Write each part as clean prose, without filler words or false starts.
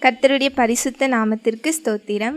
கர்த்தருடைய பரிசுத்த நாமத்திற்கு ஸ்தோத்திரம்.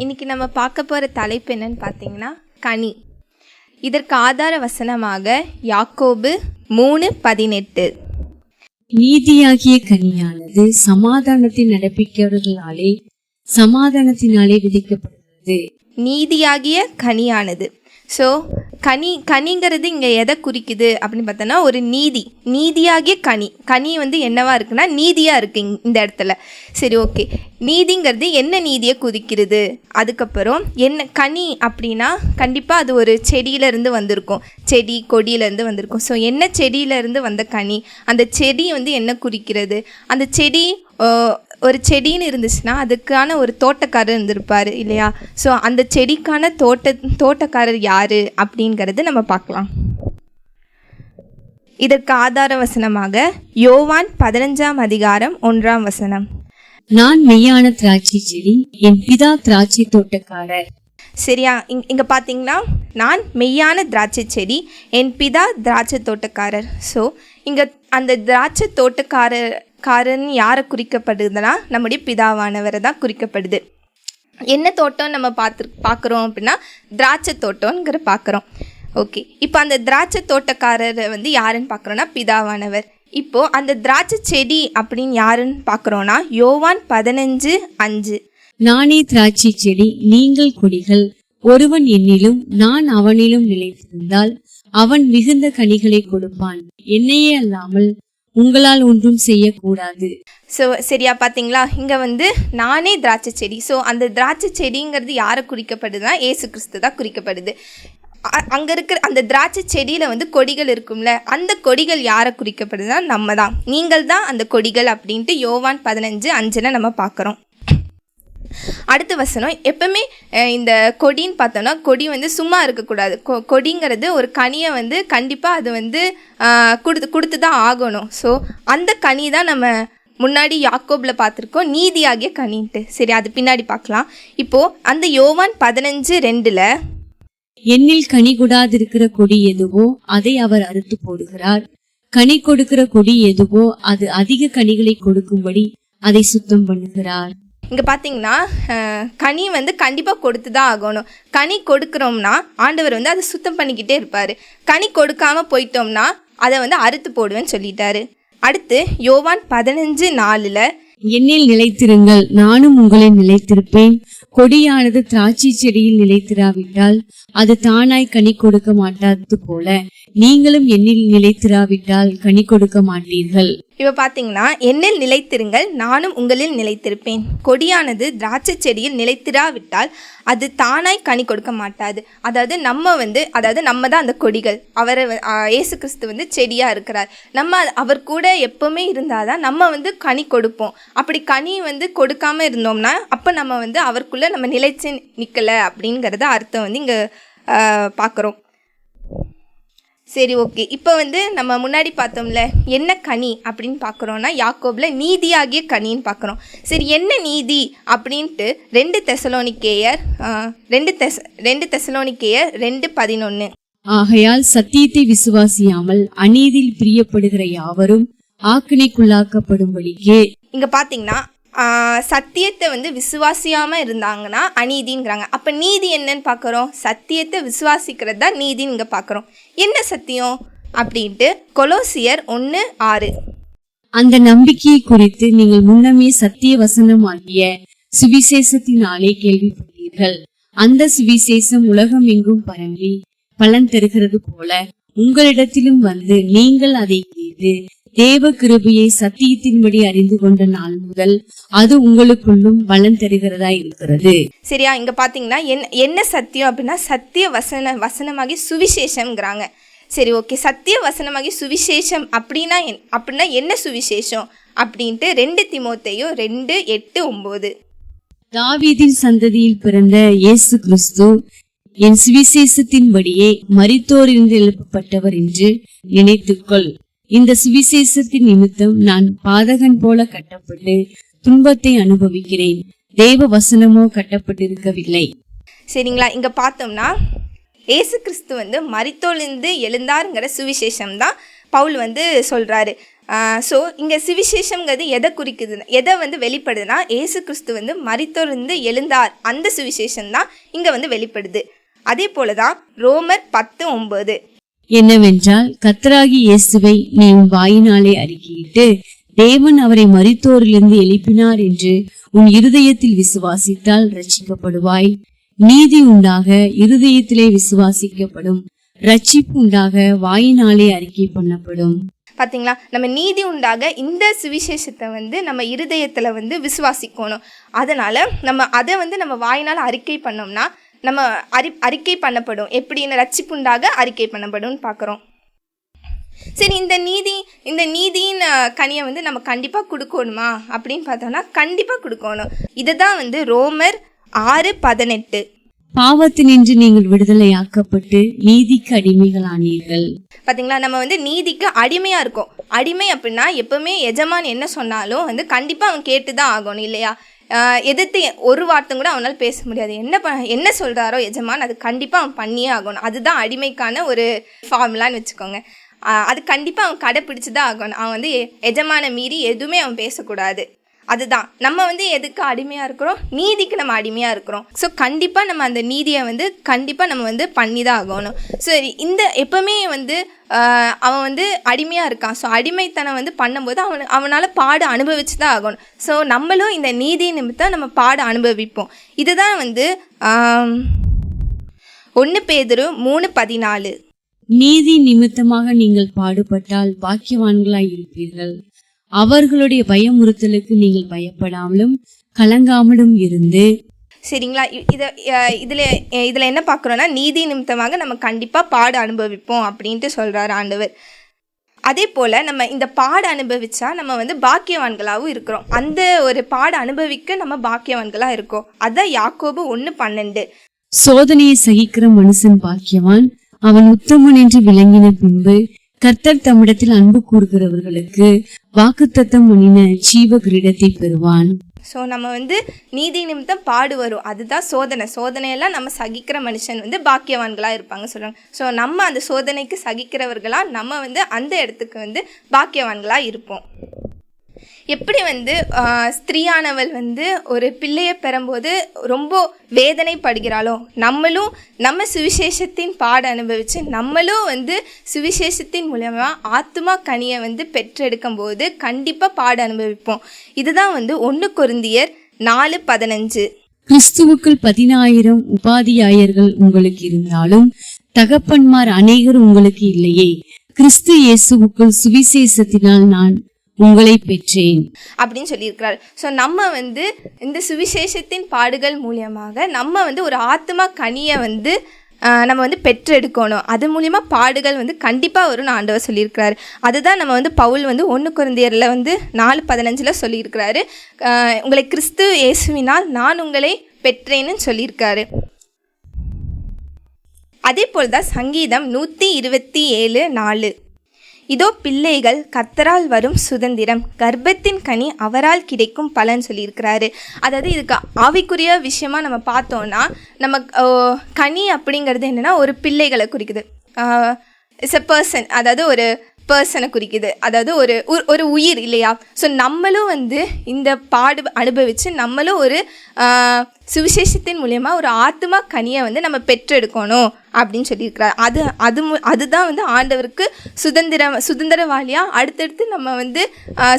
இன்னைக்கு நம்ம பார்க்க போகிற தலைப்பு என்னன்னு பார்த்தீங்கன்னா கனி. இதற்கு ஆதார வசனமாக யாக்கோபு 3:18. நீதியாகிய கனியானது சமாதானத்தில் நடப்பிக்கிறவர்களாலே சமாதானத்தினாலே விதிக்கப்படுகிறது. நீதியாகிய கனியானது. ஸோ கனிங்கிறது இங்கே எதை குறிக்குது அப்படின்னு பார்த்தோன்னா ஒரு நீதியாகிய கனி என்னவா இருக்குன்னா நீதியாக இருக்கு இந்த இடத்துல. சரி, ஓகே. நீதிங்கிறது என்ன நீதியை குறிக்கிறது? அதுக்கப்புறம் என்ன கனி அப்படின்னா கண்டிப்பாக அது ஒரு செடியிலேருந்து வந்திருக்கும், செடி கொடியிலேருந்து வந்திருக்கும். ஸோ என்ன செடியிலேருந்து வந்த கனி, அந்த செடி என்ன குறிக்கிறது? அந்த செடி ஒரு செடின்னு இருந்துச்சுன்னா அதுக்கான ஒரு தோட்டக்காரர் இருந்திருப்பார் இல்லையா? ஸோ அந்த செடிக்கான தோட்டக்காரர் யார் அப்படிங்கிறது நம்ம பார்க்கலாம். இதற்கு ஆதார வசனமாக யோவான் 15:1. நான் மெய்யான திராட்சை செடி, என் பிதா திராட்சை தோட்டக்காரர். சரியா? இங்கே பார்த்தீங்கன்னா நான் மெய்யான திராட்சை செடி, என் பிதா திராட்சை தோட்டக்காரர். ஸோ இங்கே அந்த திராட்சை தோட்டக்காரன் யாரை குறிக்கப்படுதுன்னா நம்முடைய பிதாவானவரை தான் குறிக்கப்படுது. என்ன தோட்டம் நம்ம பார்க்குறோம் அப்படின்னா திராட்சை தோட்டங்கிற பார்க்குறோம். ஓகே, இப்போ அந்த திராட்சை தோட்டக்காரரை யாருன்னு பார்க்குறோன்னா பிதாவானவர். இப்போது அந்த திராட்சை செடி அப்படின்னு யாருன்னு பார்க்குறோன்னா யோவான் 15:5. நானே திராட்சை செடி, நீங்கள் கொடிகள். ஒருவன் என்னிலும் நான் அவனிலும் நிலைத்திருந்தால் அவன் மிகுந்த கனிகளை கொடுப்பான். என்னையே அல்லாமல் உங்களால் ஒன்றும் செய்யக்கூடாது. ஸோ சரியா பார்த்தீங்களா? இங்கே நானே திராட்சை செடி. ஸோ அந்த திராட்சை செடிங்கிறது யாரை குறிக்கப்படுதுன்னா இயேசு கிறிஸ்து தான் குறிக்கப்படுது. அங்கே இருக்கிற அந்த திராட்சை செடியில் கொடிகள் இருக்கும்ல, அந்த கொடிகள் யாரை குறிக்கப்படுதுன்னா நம்ம தான், நீங்கள் தான் அந்த கொடிகள் அப்படின்ட்டு யோவான் 15:5 நம்ம பார்க்குறோம். அடுத்த வசனம், எப்பவுமே இந்த கொடின்னு பார்த்தோன்னா கொடி சும்மா இருக்கக்கூடாது. கொடிங்கிறது ஒரு கனியை கண்டிப்பாக அது கொடுத்து தான் ஆகணும். ஸோ அந்த கனி தான் நம்ம முன்னாடி யாக்கோபில் பார்த்துருக்கோம், நீதியாகிய கனின்ட்டு. சரி, அது பின்னாடி பார்க்கலாம். இப்போது அந்த யோவான் 15:2 என்னில் கனி கொடாதிருக்கிற கொடி எதுவோ அதை அவர் அறுத்து போடுகிறார். கனி கொடுக்கிற கொடி எதுவோ அது அதிக கனிகளை கொடுக்கும்படி அதை சுத்தம் பண்ணுகிறார். இங்கே பார்த்தீங்கன்னா கனி கண்டிப்பாக கொடுத்து தான் ஆகணும். கனி கொடுக்குறோம்னா ஆண்டவர் அதை சுத்தம் பண்ணிக்கிட்டே இருப்பார். கனி கொடுக்காம போயிட்டோம்னா அதை அறுத்து போடுவேன்னு சொல்லிட்டாரு. அடுத்து யோவான் 15:4 என்னில் நிலைத்திருங்கள், நானும் உங்களில் நிலைத்திருப்பேன். கொடியானது திராட்சை செடியில் நிலைத்திராவிட்டால் அது தானாய் கனி கொடுக்க மாட்டாது போல நீங்களும் என்னில் நிலைத்திராவிட்டால் கனி கொடுக்க மாட்டீர்கள். இப்போ பார்த்தீங்கன்னா என்னில் நிலைத்திருங்கள், நானும் உங்களில் நிலைத்திருப்பேன். கொடியானது திராட்சை செடியில் நிலைத்திராவிட்டால் அது தானாய் கனி கொடுக்க மாட்டாது. அதாவது நம்ம தான் அந்த கொடிகள். அவரை இயேசு கிறிஸ்து செடியாக இருக்கிறார். நம்ம அவர் கூட எப்பவுமே இருந்தால் தான் நம்ம கனி கொடுப்போம். அப்படி கனி கொடுக்காம இருந்தோம்னா அப்போ நம்ம அவருக்குள்ளே நம்ம நிலைச்சு நிற்கலை அப்படிங்கிறத அர்த்தம் இங்கே பார்க்குறோம். சரி, ஓகே. இப்போ நம்ம முன்னாடி பார்த்தோம்ல என்ன கனி அப்படின்னு பார்க்குறோன்னா யாக்கோபில் நீதியாகிய கனின்னு பார்க்குறோம். சரி, என்ன நீதி அப்படின்ட்டு 2 தெசலோனிக்கேயர் 2:11. ஆகையால் சத்தியத்தை விசுவாசியாமல் அநீதியில் பிரியப்படுகிற யாவரும் ஆக்கினைக்குள்ளாக்கப்படும்படிக்கே. இங்க பாத்தீங்கன்னா சத்தியத்தை விசுவாசியாம இருந்தாங்கன்னா அநீதிங்கிறாங்க. அப்ப நீதி என்னன்னு பாக்குறோம்? சத்தியத்தை விசுவாசிக்கிறது தான் நீதின்னு இங்க பாக்குறோம். என்ன சத்தியம் அப்படின்ட்டு கொலோசியர் 1:6. அந்த நம்பிக்கையை குறித்து நீங்கள் முன்னமே சத்திய வசனமாகிய சுவிசேஷத்தினாலே கேள்விப்பட்டீர்கள். அந்த சுவிசேஷம் உலகம் எங்கும் பரவி பலன் தருகிறது போல உங்களிடத்திலும் நீங்கள் அதை கேட்டு தேவ கிருபையை சத்தியத்தின்படி அறிந்து கொண்ட நாள் முதல் அது உங்களுக்குள்ளும் பலன் தருகிறதா இருக்கிறது. சரியா? இங்க பாத்தீங்கன்னா என்ன சத்தியம் அப்படின்னா சத்திய வசனமாகி சுவிசேஷம்ங்கிறாங்க. சரி, ஓகே. சத்திய வசனமாகி சுவிசேஷம் அப்படின்னா என்ன சுவிசேஷம் அப்படின்ட்டு 2 தீமோத்தேயு 2:8-9. தாவீதின் சந்ததியில் பிறந்த இயேசு கிறிஸ்து என் சுவிசேஷத்தின்படியே மரித்தோரிலிருந்து எழுப்பப்பட்டவர் என்று நினைத்துக்கொள். இந்த சுவிசேஷத்தின் நிமித்தம் நான் பாதகன் போல கட்டப்பட்டு துன்பத்தை அனுபவிக்கிறேன். தேவ வசனமோ கட்டப்பட்டிருக்கவில்லை. சரிங்களா? இங்க பார்த்தோம்னா இயேசு கிறிஸ்து மரித்தோரிலிருந்து எழுந்தாருங்கிற சுவிசேஷம் தான் பவுல் சொல்றாரு. ஸோ இங்கே சுவிசேஷங்கிறது எதை குறிக்குது, எதை வந்து வெளிப்படுதுன்னா இயேசு கிறிஸ்து வந்து மரித்தோரிலிருந்து எழுந்தார், அந்த சுவிசேஷம் தான் இங்கே வந்து வெளிப்படுது. அதே போல தான் ரோமர் 10:9 என்னவென்றால், கர்த்தராகி இயேசுவை நீ உன் வாயினாலே அறிக்கையிட்டு தேவன் அவரை மரித்தோரிலிருந்து எழுப்பினார் என்று உன் இருதயத்தில் விசுவாசித்தால் ரட்சிக்கப்படுவாய். நீதி உண்டாக இருதயத்திலே விசுவாசிக்கப்படும், ரட்சிப்பு உண்டாக வாயினாலே அறிக்கை பண்ணப்படும். பார்த்தீங்களா, நம்ம நீதி உண்டாக இந்த சுவிசேஷத்தை வந்து நம்ம இருதயத்தில் வந்து விசுவாசிக்கணும். அதனால் நம்ம அதை வந்து நம்ம வாயினால் அறிக்கை பண்ணோம்னா நம்ம அறிக்கை பண்ணப்படும். எப்படின்னு ரட்சிப்புண்டாக அறிக்கை பண்ணப்படும்னு பார்க்குறோம். சரி, இந்த நீதியின் கனியை வந்து நம்ம கண்டிப்பாக கொடுக்கணுமா அப்படின்னு பார்த்தோம்னா கண்டிப்பாக கொடுக்கணும். இதை தான் வந்து ரோமர் 6:18 பாவத்தினின்று நீங்கள் விடுதலையாக்கப்பட்டு நீதிக்கு அடிமைகளானீர்கள். பார்த்தீங்களா, நம்ம வந்து நீதிக்கு அடிமையாக இருக்கோம். அடிமை அப்படின்னா எப்பவுமே எஜமான் என்ன சொன்னாலும் வந்து கண்டிப்பாக அவன் கேட்டு தான் ஆகணும் இல்லையா? எதிர்த்து ஒரு வார்த்தை கூட அவனால் பேச முடியாது. என்ன சொல்கிறாரோ எஜமான் அது கண்டிப்பாக அவன் பண்ணியே ஆகணும். அதுதான் அடிமைக்கான ஒரு ஃபார்முலான்னு வச்சுக்கோங்க. அது கண்டிப்பாக அவன் கடைப்பிடிச்சு தான் ஆகணும். அவன் வந்து எஜமானை மீறி எதுவுமே அவன் பேசக்கூடாது. அதுதான் நம்ம வந்து எதுக்கு அடிமையாக இருக்கிறோம், நீதிக்கு நம்ம அடிமையாக இருக்கிறோம். ஸோ கண்டிப்பாக நம்ம அந்த நீதியை வந்து கண்டிப்பாக நம்ம வந்து பண்ணி தான் ஆகணும். ஸோ இந்த எப்பவுமே வந்து அவன் வந்து அடிமையாக இருக்கான். ஸோ அடிமைத்தனம் வந்து பண்ணும்போது அவனால் பாடு அனுபவிச்சு தான் ஆகணும். ஸோ நம்மளும் இந்த நீதி நிமித்தம் நம்ம பாடு அனுபவிப்போம். இதுதான் வந்து 1 பேதுரு 3:14 நீதி நிமித்தமாக நீங்கள் பாடுபட்டால் பாக்கியவான்களாய் இருப்பீர்கள். அவர்களுடைய பயமுறுத்தலுக்கு நீங்கள் பயப்படாமலும் கலங்காமலும் இருந்து. சரிங்களா, இதில் என்ன பார்க்குறோன்னா நீதி நிமித்தமாக நம்ம கண்டிப்பாக பாடு அனுபவிப்போம் அப்படின்ட்டு சொல்கிறார் ஆண்டவர். அதே போல் நம்ம இந்த பாடு அனுபவிச்சா நம்ம வந்து பாக்கியவான்களாகவும் இருக்கிறோம். அந்த ஒரு பாடு அனுபவிக்க நம்ம பாக்கியவான்களாக இருக்கோம். அதான் யாக்கோபு 1:12 சோதனையை சகிக்கிற மனுஷன் பாக்கியவான், அவன் உத்தமன் என்று விளங்கின பின்பு கர்த்தர் தம்மிடத்தில் அன்பு கூறுகிறவர்களுக்கு வாக்குத்தத்தம் பண்ணின ஜீவ கிரீடத்தை பெறுவான். ஸோ நம்ம வந்து நீதி நிமித்தம் பாடு வரும், அதுதான் சோதனையெல்லாம் நம்ம சகிக்கிற மனுஷன் வந்து பாக்கியவான்களாக இருப்பாங்க சொல்கிறாங்க. ஸோ நம்ம அந்த சோதனைக்கு சகிக்கிறவர்களாக நம்ம வந்து அந்த இடத்துக்கு வந்து பாக்கியவான்களாக இருப்போம். எப்படி வந்து ஸ்திரீயானவள் வந்து ஒரு பிள்ளையை பெறும்போது ரொம்ப வேதனைப்படுகிறாளோ, நம்மளும் நம்ம சுவிசேஷத்தின் பாடு அனுபவித்து நம்மளும் வந்து சுவிசேஷத்தின் மூலமாக ஆத்துமா கனியை வந்து பெற்றெடுக்கும் போது கண்டிப்பாக பாடு அனுபவிப்போம். இதுதான் வந்து 1 கொரிந்தியர் 4:15 கிறிஸ்துவுக்குள் 10,000 உபாதியாயர்கள் உங்களுக்கு இருந்தாலும் தகப்பன்மார் அநேகர் உங்களுக்கு இல்லையே. கிறிஸ்து இயேசுவுக்குள் சுவிசேஷத்தினால் நான் உங்களை பெற்றேன் அப்படின்னு சொல்லியிருக்கிறார். ஸோ நம்ம வந்து இந்த சுவிசேஷத்தின் பாடுகள் மூலியமாக நம்ம வந்து ஒரு ஆத்மா கனியை வந்து நம்ம வந்து பெற்றெடுக்கணும். அது மூலிமா பாடுகள் வந்து கண்டிப்பாக வரும்னு ஆண்டவர் சொல்லியிருக்கிறாரு. அதுதான் நம்ம வந்து பவுல் வந்து 1 கொரிந்தியரில் வந்து 4:15 சொல்லியிருக்கிறாரு. உங்களை கிறிஸ்து இயேசுவினால் நான் உங்களை பெற்றேன்னு சொல்லியிருக்காரு. அதே போல் தான் சங்கீதம் 127:4 இதோ பிள்ளைகள் கர்த்தரால் வரும் சுதந்திரம், கர்ப்பத்தின் கனி அவரால் கிடைக்கும் பலன் சொல்லியிருக்கிறாரு. அதாவது இதுக்கு ஆவிக்குரிய விஷயமா நம்ம பார்த்தோன்னா நம்ம கனி அப்படிங்கிறது என்னென்னா ஒரு பிள்ளைகளை குறிக்குது. இட்ஸ் எ பர்சன், அதாவது ஒரு பர்சனை குறிக்குது, அதாவது ஒரு உயிர் இல்லையா? ஸோ நம்மளும் வந்து இந்த பாடு அனுபவித்து நம்மளும் ஒரு சுவிசேஷத்தின் மூலயமா ஒரு ஆத்மா கனியை வந்து நம்ம பெற்றெடுக்கணும் அப்படின்னு சொல்லியிருக்கிறார். அதுதான் வந்து ஆண்டவருக்கு சுதந்திரவாளியாக அடுத்தடுத்து நம்ம வந்து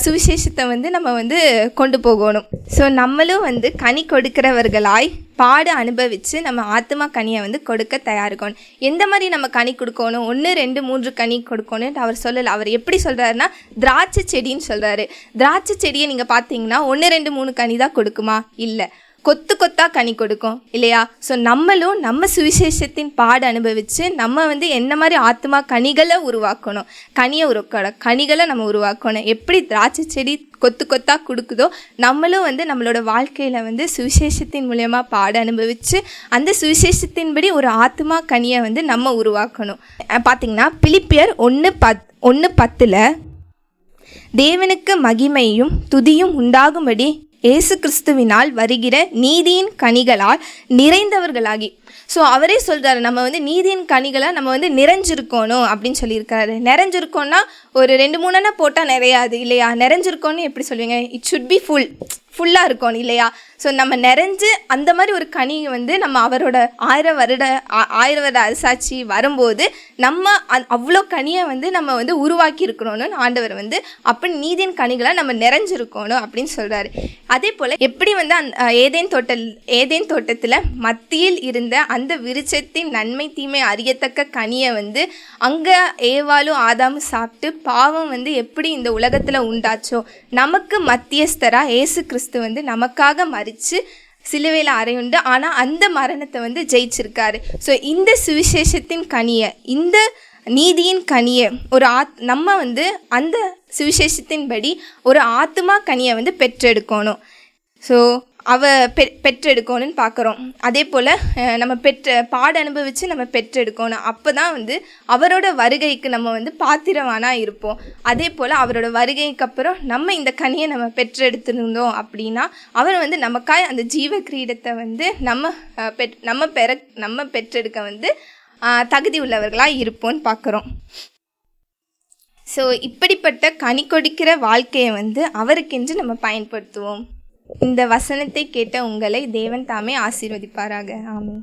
சுவிசேஷத்தை வந்து நம்ம வந்து கொண்டு போகணும். ஸோ நம்மளும் வந்து கனி கொடுக்கிறவர்களாய் பாடு அனுபவித்து நம்ம ஆத்மா கனியை வந்து கொடுக்க தயாரிக்கணும். எந்த மாதிரி நம்ம கனி கொடுக்கணும், 1, 2, 3 கனி கொடுக்கணும்னு அவர் சொல்லலை. அவர் எப்படி சொல்கிறாருன்னா திராட்சை செடின்னு சொல்கிறாரு. திராட்சை செடியை நீங்கள் பார்த்தீங்கன்னா 1, 2, 3 கனி தான் கொடுக்குமா? இல்லை, கொத்து கொத்தா கனி கொடுக்கும் இல்லையா? ஸோ நம்மளும் நம்ம சுவிசேஷத்தின் பாடு அனுபவித்து நம்ம வந்து என்ன மாதிரி ஆத்மா கனிகளை உருவாக்கணும், கனிகளை நம்ம உருவாக்கணும். எப்படி திராட்சை செடி கொத்து கொத்தா கொடுக்குதோ நம்மளும் வந்து நம்மளோட வாழ்க்கையில் வந்து சுவிசேஷத்தின் மூலயமா பாடு அனுபவித்து அந்த சுவிசேஷத்தின்படி ஒரு ஆத்மா கனியை வந்து நம்ம உருவாக்கணும். பார்த்திங்கன்னா பிலிப்பியர் 1:10 தேவனுக்கு மகிமையும் துதியும் உண்டாகும்படி இயேசு கிறிஸ்துவினால் வருகிற நீதியின் கனிகளால் நிறைந்தவர்களாகி. ஸோ அவரே சொல்கிறாரு நம்ம வந்து நீதியின் கனிகளை நம்ம வந்து நிறைஞ்சிருக்கணும் அப்படின்னு சொல்லியிருக்காரு. நிறைஞ்சிருக்கோன்னா ஒரு 2-3 போட்டால் நிறையாது இல்லையா? நிறைஞ்சிருக்கோன்னு எப்படி சொல்லுவீங்க? இட் ஷுட் பி ஃபுல்லாக இருக்கணும் இல்லையா? ஸோ நம்ம நிறைஞ்சு அந்த மாதிரி ஒரு கனி வந்து நம்ம அவரோட 1000 வருட அரசாட்சி வரும்போது நம்ம அவ்வளோ கனியை வந்து நம்ம வந்து உருவாக்கி இருக்கணும்னு ஆண்டவர் வந்து அப்படி நீதியின் கனிகளை நம்ம நிறைஞ்சிருக்கணும் அப்படின்னு சொல்கிறாரு. அதே போல் எப்படி வந்து ஏதேன் தோட்டத்தில் மத்தியில் இருந்த அந்த விருட்சத்தின் நன்மை தீமை அறியத்தக்க கனியை வந்து அங்கே ஏவாளும் ஆதாமும் சாப்பிட்டு பாவம் வந்து எப்படி இந்த உலகத்தில் உண்டாச்சோ, நமக்கு மத்தியஸ்தரா இயேசு கிறிஸ்து வந்து நமக்காக மறித்து சிலுவையில் அறையுண்டு, ஆனால் அந்த மரணத்தை வந்து ஜெயிச்சிருக்காரு. ஸோ இந்த சுவிசேஷத்தின் கனியை, இந்த நீதியின் கனியை நம்ம வந்து அந்த சுவிசேஷத்தின்படி ஒரு ஆத்மா கனியை வந்து பெற்றெடுக்கணும். ஸோ பெற்றெடுக்கணும்னு பார்க்குறோம். அதே போல் நம்ம பாட அனுபவித்து நம்ம பெற்றெடுக்கணும். அப்போ தான் வந்து அவரோட வருகைக்கு நம்ம வந்து பாத்திரவானாக இருப்போம். அதே போல் அவரோட வருகைக்கு அப்புறம் நம்ம இந்த கனியை நம்ம பெற்றெடுத்துருந்தோம் அப்படின்னா அவர் வந்து நமக்காய் அந்த ஜீவ கிரீடத்தை வந்து நம்ம பெற்றெடுக்க வந்து தகுதி உள்ளவர்களாக இருப்போம்னு பார்க்குறோம். ஸோ இப்படிப்பட்ட கனி கொடுக்கிற வாழ்க்கையை வந்து அவருக்கென்று நம்ம பயன்படுத்துவோம். இந்த வசனத்தை கேட்ட உங்களை தேவன் தாமே ஆசீர்வதிப்பாராக. ஆமென்.